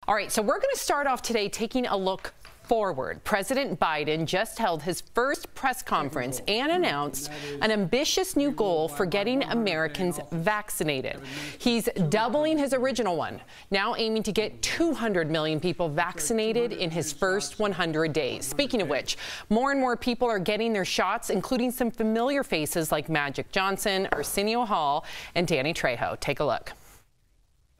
All right, so we're going to start off today taking a look forward. President Biden just held his first press conference and announced an ambitious new goal for getting Americans vaccinated. He's doubling his original one, now aiming to get 200 million people vaccinated in his first 100 days. Speaking of which, more and more people are getting their shots, including some familiar faces like Magic Johnson, Arsenio Hall, and Danny Trejo. Take a look.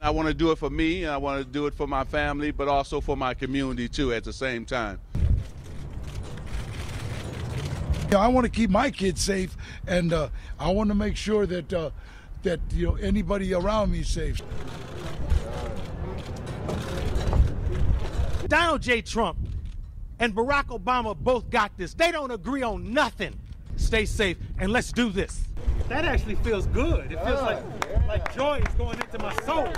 I want to do it for me, and I want to do it for my family, but also for my community, too, at the same time. I want to keep my kids safe, and I want to make sure that, anybody around me is safe. Donald J. Trump and Barack Obama both got this. They don't agree on nothing. Stay safe, and let's do this. That actually feels good. It feels like joy is going into my soul.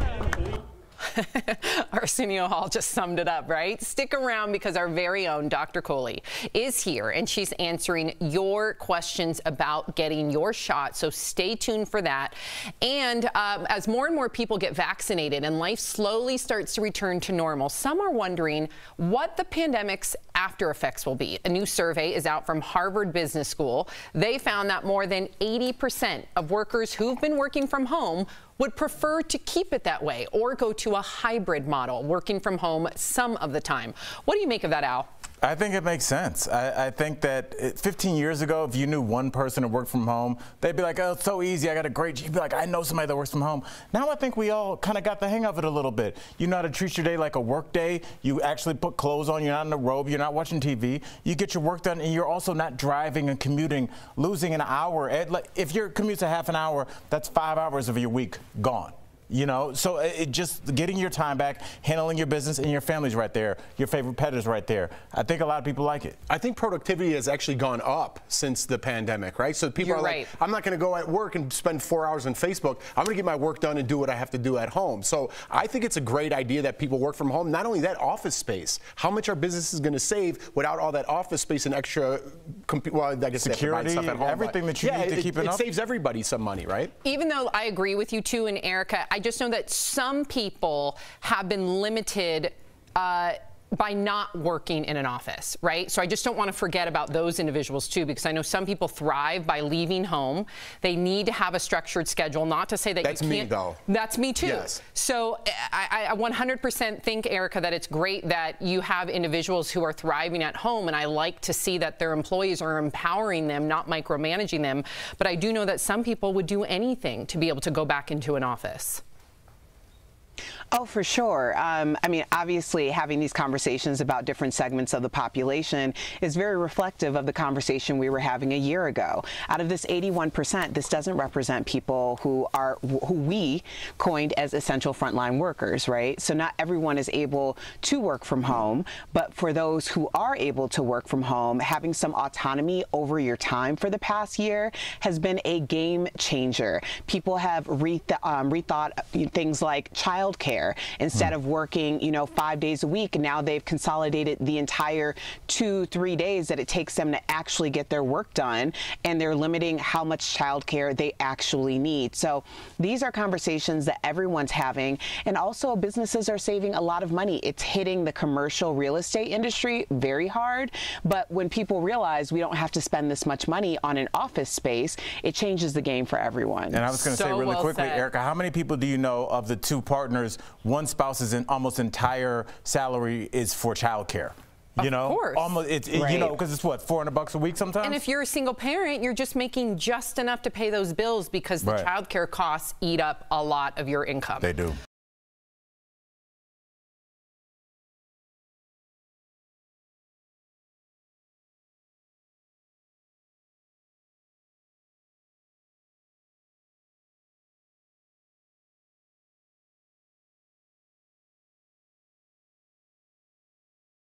Arsenio Hall just summed it up, right? Stick around because our very own Dr. Coley is here, and she's answering your questions about getting your shot, so stay tuned for that. And as more and more people get vaccinated and life slowly starts to return to normal, some are wondering what the pandemic's after effects will be. A new survey is out from Harvard Business School. They found that more than 80% of workers who've been working from home would prefer to keep it that way or go to a hybrid model, working from home some of the time. What do you make of that, Al? I think it makes sense. I think that 15 years ago, if you knew one person who worked from home, they'd be like, oh, it's so easy, I got a great job. You'd be like, I know somebody that works from home. Now I think we all kind of got the hang of it a little bbit. You know how to treat your day like a work day. You actually put clothes on. You're not in a robe. You're not watching TV. You get your work done, and you're also not driving and commuting, losing an hour. If your commute's a half an hour, that's 5 hours of your week gone. You know, so it just getting your time back, handling your business, and your family's right there. Your favorite pet is right there. I think a lot of people like it. I think productivity has actually gone up since the pandemic, right? So people are like, I'm not going to go at work and spend 4 hours on Facebook. I'm going to get my work done and do what I have to do at home. So I think it's a great idea that people work from home. Not only that, office space. How much our business is going to save without all that office space and extra, well, I guess security, stuff at home, everything that you need to keep it up. It saves everybody some money, right? Even though I agree with you too, and Erica, I just know that some people have been limited by not working in an office, right? So I just don't want to forget about those individuals too, because I know some people thrive by leaving home. They need to have a structured schedule, not to say that that's you can't. That's me, though. That's me too. Yes. So I 100% think, Erica, that it's great that you have individuals who are thriving at home, and I like to see that their employees are empowering them, not micromanaging them. But I do know that some people would do anything to be able to go back into an office. Oh, for sure. I mean, obviously, having these conversations about different segments of the population is very reflective of the conversation we were having a year ago. Out of this 81%, this doesn't represent people who we coined as essential frontline workers, right? So not everyone is able to work from home, but for those who are able to work from home, having some autonomy over your time for the past year has been a game changer. People have rethought things like childcare. Instead of working, 5 days a week, now they've consolidated the entire 2-3 days that it takes them to actually get their work done, and they're limiting how much childcare they actually need. So these are conversations that everyone's having, and also businesses are saving a lot of money. It's hitting the commercial real estate industry very hard, but when people realize we don't have to spend this much money on an office space, it changes the game for everyone. And I was going to say really quickly, Erica, how many people do you know of the two partners, one spouse's almost entire salary is for childcare? Of course. Almost, because it's what, $400 a week sometimes? And if you're a single parent, you're just making just enough to pay those bills because the childcare costs eat up a lot of your income. They do.